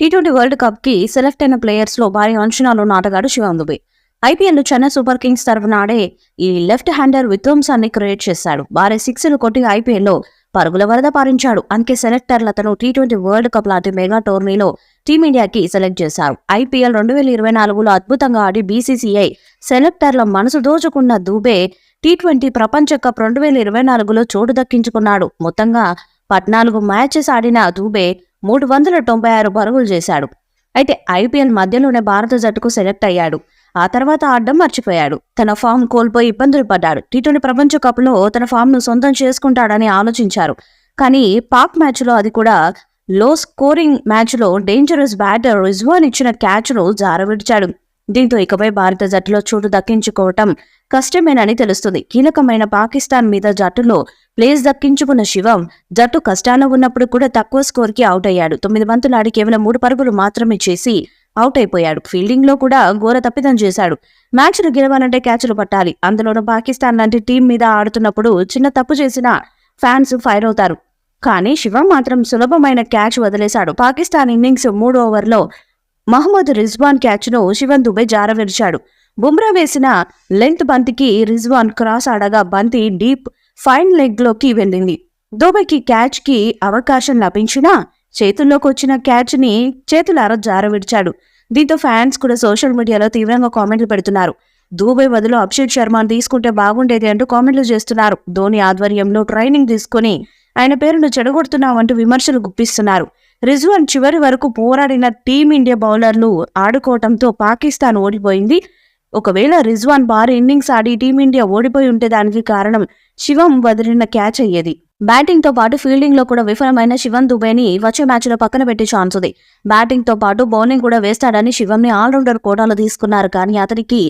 T20 world cup కి select అయిన players లో భారీ అంచనాలున్న ఆటగాడు Shivam Dube. IPL Chennai Super Kings తరఫున ఆడే ఈ లెఫ్ట్ హ్యాండర్ విధ్వంసాన్ని క్రియేట్ చేశాడు. భారీ సిక్స్లు కొట్టి ఐపీఎల్లో పరుగుల వరద పారించాడు. అందుకే సెలెక్టర్లు అతను టీ20 వరల్డ్ కప్ లాంటి మెగా టోర్నీలో టీమిండియాకి సెలెక్ట్ చేశారు. ఐపీఎల్ 2024లో అద్భుతంగా ఆడి బీసీసీఐ సెలెక్టర్ల మనసు దోచుకున్న దుబే టీ20 ప్రపంచ కప్ 2024లో చోటు దక్కించుకున్నాడు. మొత్తంగా 14 మ్యాచెస్ ఆడిన దుబే 396 పరుగులు చేశాడు. అయితే ఐపీఎల్ మధ్యలోనే భారత జట్టుకు సెలెక్ట్ అయ్యాడు. ఆ తర్వాత ఆడడం మర్చిపోయాడు. తన ఫామ్ కోల్పోయి ఇబ్బందులు పడ్డాడు. టీ20 ప్రపంచ కప్లో తన ఫామ్ ను సొంతం చేసుకుంటాడని ఆలోచించారు. కానీ పాక్ మ్యాచ్లో, అది కూడా లో స్కోరింగ్ మ్యాచ్లో డేంజరస్ బ్యాటర్ రిజ్వాన్ ఇచ్చిన క్యాచ్ను జారవిడిచాడు. దీంతో ఇకపై భారత జట్టులో చోటు దక్కించుకోవటం కష్టమేనని తెలుస్తుంది. కీలకమైన పాకిస్తాన్ మీద జట్టులో ప్లేస్ దక్కించుకున్న శివం జట్టు కష్టాల్లో ఉన్నప్పుడు కూడా తక్కువ స్కోర్కి అవుట్ అయ్యాడు. 9 బంతులు ఆడి కేవలం 3 పరుగులు మాత్రమే చేసి అవుట్ అయిపోయాడు. ఫీల్డింగ్ లో కూడా ఘోర తప్పిదం చేశాడు. మ్యాచ్లు గెలవాలంటే క్యాచ్లు పట్టాలి. అందులోనూ పాకిస్తాన్ లాంటి టీం మీద ఆడుతున్నప్పుడు చిన్న తప్పు చేసిన ఫ్యాన్స్ ఫైర్ అవుతారు. కానీ శివం మాత్రం సులభమైన క్యాచ్ వదిలేశాడు. పాకిస్తాన్ ఇన్నింగ్స్ 3వ ఓవర్లో మహమ్మద్ రిజ్వాన్ క్యాచ్ను శివం దుబే జారవిడిచాడు. బుమ్రా వేసిన లెంత్ బంతికి రిజ్వాన్ క్రాస్ ఆడగా బంతి డీప్ ఫైన్ లెగ్ లోకి వెళ్ళింది. దుబేకి క్యాచ్ కి అవకాశం లభించినా చేతుల్లోకి వచ్చిన క్యాచ్ ని చేతులారా జారవిడిచాడు. దీంతో ఫ్యాన్స్ కూడా సోషల్ మీడియాలో తీవ్రంగా కామెంట్లు పెడుతున్నారు. దుబే బదులు అభిషేక్ శర్మను తీసుకుంటే బాగుండేది అంటూ కామెంట్లు చేస్తున్నారు. ధోని ఆధ్వర్యంలో ట్రైనింగ్ తీసుకుని ఆయన పేరును చెడగొడుతున్నామంటూ విమర్శలు గుప్పిస్తున్నారు. రిజ్వాన్ చివరి వరకు పోరాడిన టీమిండియా బౌలర్లు ఆడుకోవడంతో పాకిస్తాన్ ఓడిపోయింది. ఒకవేళ రిజ్వాన్ భారీ ఇన్నింగ్స్ ఆడి టీమిండియా ఓడిపోయి ఉంటే దానికి కారణం శివం వదిలిన క్యాచ్ అయ్యేది. బ్యాటింగ్ తో పాటు ఫీల్డింగ్ లో కూడా విఫలమైన శివం దుబేని వచ్చే మ్యాచ్ లో పక్కన పెట్టే ఛాన్స్ ఉంది. బ్యాటింగ్ తో పాటు బౌలింగ్ కూడా వేస్తాడని శివం ని ఆల్రౌండర్ కోటాలో తీసుకున్నారు. కానీ అతనికి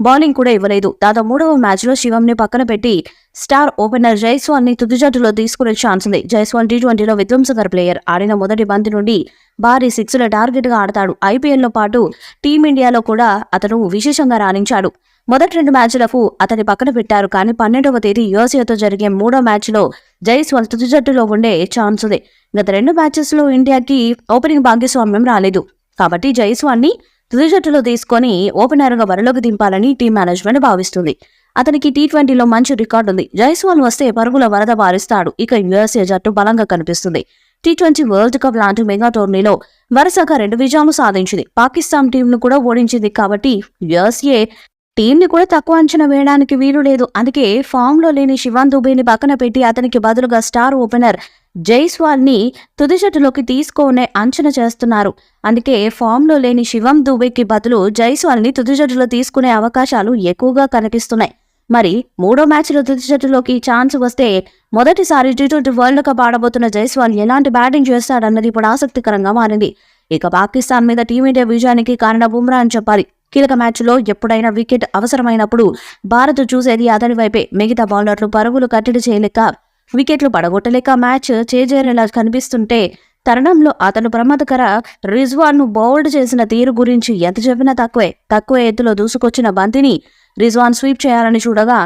బౌలింగ్ కూడా ఇవ్వలేదు. దాదాపు 3వ మ్యాచ్ లో శివం ని పక్కన పెట్టి స్టార్ ఓపెనర్ జైస్వాల్ ని తుది జట్టులో తీసుకునే ఛాన్స్ ఉంది. జైస్వాల్ టీ20లో విధ్వంసకర ప్లేయర్. ఆడిన మొదటి బంతి నుండి భారీ సిక్స్ల టార్గెట్ గా ఆడతాడు. ఐపీఎల్ లో పాటు టీమిండియాలో కూడా అతను విశేషంగా రాణించాడు. మొదటి 2 మ్యాచ్లకు అతని పక్కన పెట్టారు. కానీ 12వ తేదీ యూఎస్ఏతో జరిగే 3వ మ్యాచ్లో జైస్వాల్ తుది జట్టులో ఉండే ఛాన్స్ ఉంది. గత 2 మ్యాచెస్ లో ఇండియాకి ఓపెనింగ్ భాగస్వామ్యం రాలేదు. కాబట్టి జైస్వాల్ ని తుది జట్టులో తీసుకొని ఓపెనర్ గా బరిలోకి దింపాలని టీం మేనేజ్మెంట్ భావిస్తుంది. అతనికి టీ20లో మంచి రికార్డు ఉంది. జైస్వాల్ వస్తే పరుగుల వరద పారిస్తాడు. ఇక యూఎస్ఏ జట్టు బలంగా కనిపిస్తుంది. టీ20 వరల్డ్ కప్ లాంటి మెగా టోర్నీలో వరుసగా 2 విజయాలు సాధించింది. పాకిస్తాన్ టీంను కూడా ఓడించింది. కాబట్టి యూఎస్ఏ టీంని కూడా తక్కువ అంచనా వేయడానికి వీలు లేదు. అందుకే ఫామ్ లో లేని శివం దుబేని పక్కన పెట్టి అతనికి బదులుగా స్టార్ ఓపెనర్ జైస్వాల్ ని తుది జట్టులోకి తీసుకునే అంచనా చేస్తున్నారు. అందుకే ఫామ్ లో లేని శివం దుబేకి బదులు జైస్వాల్ ని తుది జట్టులో తీసుకునే అవకాశాలు ఎక్కువగా కనిపిస్తున్నాయి. మరి 3వ మ్యాచ్లో తుది జట్టులోకి ఛాన్స్ వస్తే మొదటిసారి టీ20 వరల్డ్ కప్ ఆడబోతున్న జైస్వాల్ ఎలాంటి బ్యాటింగ్ చేస్తాడన్నది ఇప్పుడు ఆసక్తికరంగా మారింది. ఇక పాకిస్తాన్ మీద టీమిండియా విజయానికి కారణం బుమ్రా అని చెప్పాలి. కీలక మ్యాచ్లో ఎప్పుడైనా వికెట్ అవసరమైనప్పుడు భారత్ చూసేది అతని వైపే. మిగతా బౌలర్లు పరుగులు కట్టడి చేయలేక, వికెట్లు పడగొట్టలేక మ్యాచ్ చేజేరేలా కనిపిస్తుంటే తరుణంలో అతను ప్రమాదకర రిజ్వాన్ ను బౌల్డ్ చేసిన తీరు గురించి ఎంత చెప్పినా తక్కువే. తక్కువ ఎత్తులో దూసుకొచ్చిన బంతిని రిజ్వాన్ స్వీప్ చేయాలని చూడగా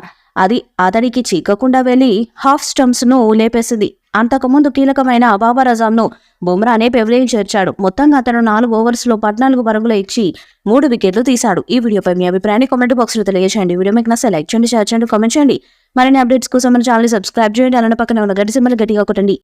అది అతనికి చిక్కకుండా వెళ్లి హాఫ్ స్టంప్స్ ను లేపేసింది. అంతకుముందు కీలకమైన బాబర్ అజాం ను బుమ్రానే పెవిలియన్ చేర్చాడు. మొత్తంగా అతను 4 ఓవర్స్లో 14 పరుగులు ఇచ్చి 3 వికెట్లు తీశాడు. ఈ వీడియోపై మీ అభిప్రాయాన్ని కామెంట్ బాక్స్ లో తెలియజేయండి. వీడియో మీకు నచ్చితే లైక్ చేయండి, షేర్ చేయండి, కామెంట్ చేయండి. మరిన్ని అప్డేట్స్ కోసం మన ఛానల్ సబ్స్క్రైబ్ చేయండి. అలానే పక్కన ఉన్న గంట సింబల్ గట్టిగా కొట్టండి.